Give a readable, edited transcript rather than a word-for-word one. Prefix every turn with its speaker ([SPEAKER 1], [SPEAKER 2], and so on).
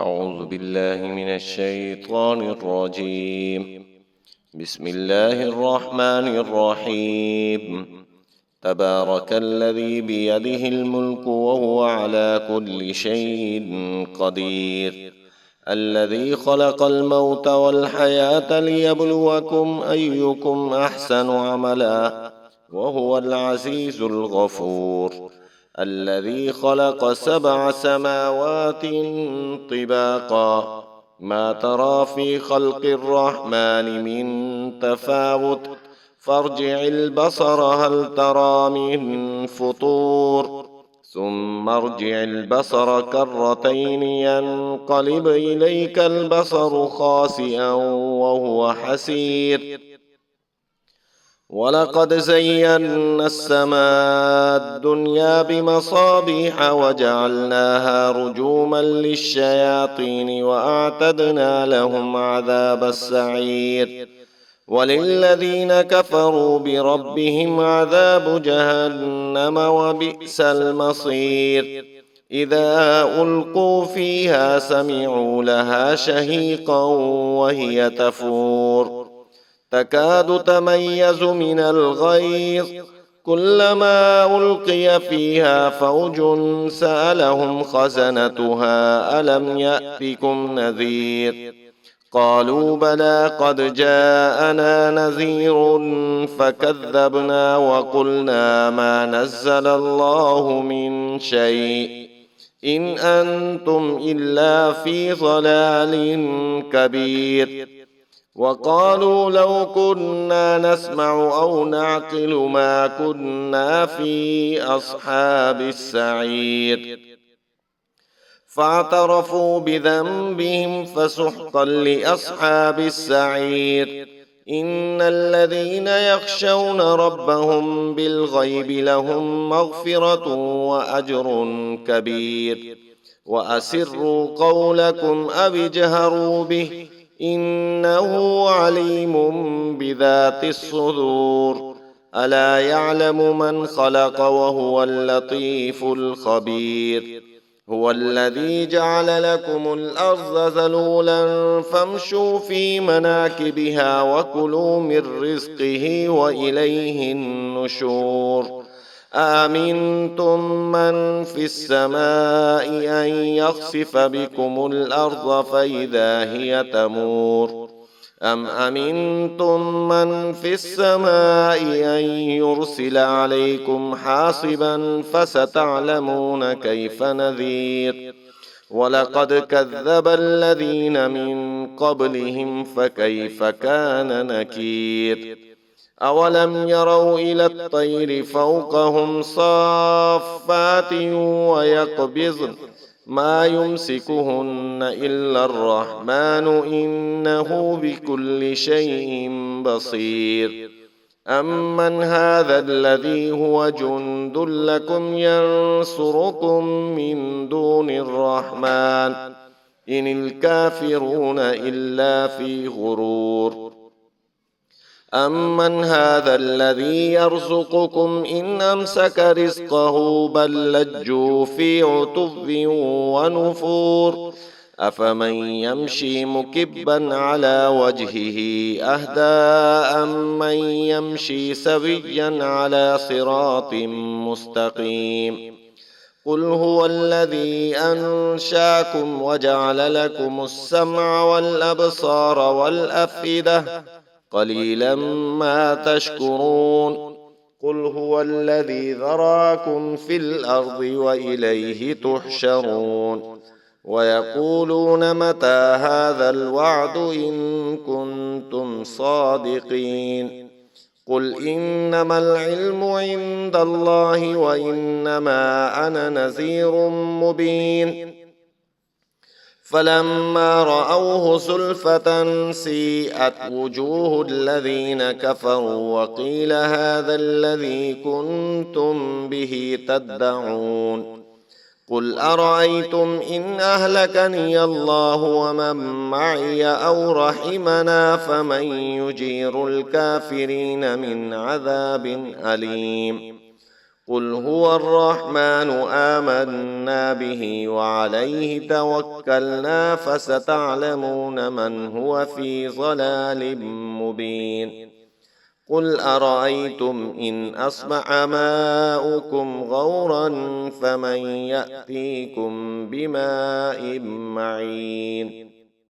[SPEAKER 1] أعوذ بالله من الشيطان الرجيم. بسم الله الرحمن الرحيم. تبارك الذي بيده الملك وهو على كل شيء قدير، الذي خلق الموت والحياة ليبلوكم أيكم أحسن عملا وهو العزيز الغفور، الذي خلق 7 سماوات طباقا ما ترى في خلق الرحمن من تفاوت فارجع البصر هل ترى من فطور ثم ارجع البصر كرتين ينقلب إليك البصر خاسئا وهو حسير. ولقد زينا السماء الدنيا بمصابيح وجعلناها رجوما للشياطين وأعتدنا لهم عذاب السعير. وللذين كفروا بربهم عذاب جهنم وبئس المصير. إذا ألقوا فيها سمعوا لها شهيقا وهي تفور تكاد تميز من الغيظ كلما ألقي فيها فوج سألهم خزنتها ألم يأتكم نذير قالوا بلى قد جاءنا نذير فكذبنا وقلنا ما نزل الله من شيء إن أنتم إلا في ضلال كبير. وقالوا لو كنا نسمع أو نعقل ما كنا في أصحاب السعير. فاعترفوا بذنبهم فسحقا لأصحاب السعير. إن الذين يخشون ربهم بالغيب لهم مغفرة وأجر كبير. وأسروا قولكم أو اجهروا به إنه عليم بذات الصدور. ألا يعلم من خلق وهو اللطيف الخبير. هو الذي جعل لكم الأرض ذلولا فامشوا في مناكبها وكلوا من رزقه وإليه النشور. أأمنتم من في السماء أن يخسف بكم الأرض فإذا هي تمور أم أمنتم من في السماء أن يرسل عليكم حاصبا فستعلمون كيف نذير. ولقد كذب الذين من قبلهم فكيف كان نكير. أولم يروا إلى الطير فوقهم صافات ويقبضن ما يمسكهن إلا الرحمن إنه بكل شيء بصير. أمن هذا الذي هو جند لكم ينصركم من دون الرحمن إن الكافرون إلا في غرور. أمن هذا الذي يرزقكم إن أمسك رزقه بل لجوا في عتو ونفور. أفمن يمشي مكبا على وجهه أهدى أمن يمشي سويا على صراط مستقيم. قل هو الذي أنشاكم وجعل لكم السمع والأبصار والأفئدة قليلا ما تشكرون. قل هو الذي ذراكم في الأرض وإليه تحشرون. ويقولون متى هذا الوعد إن كنتم صادقين. قل إنما العلم عند الله وإنما أنا نذير مبين. فلما رأوه زلفة سيئت وجوه الذين كفروا وقيل هذا الذي كنتم به تدعون. قل أرأيتم إن أهلكني الله ومن معي أو رحمنا فمن يجير الكافرين من عذاب أليم. قل هو الرحمن آمنا به وعليه توكلنا فستعلمون من هو في ضلال مبين قل أرأيتم إن أصبح ماؤكم غورا فمن يأتيكم بماء معين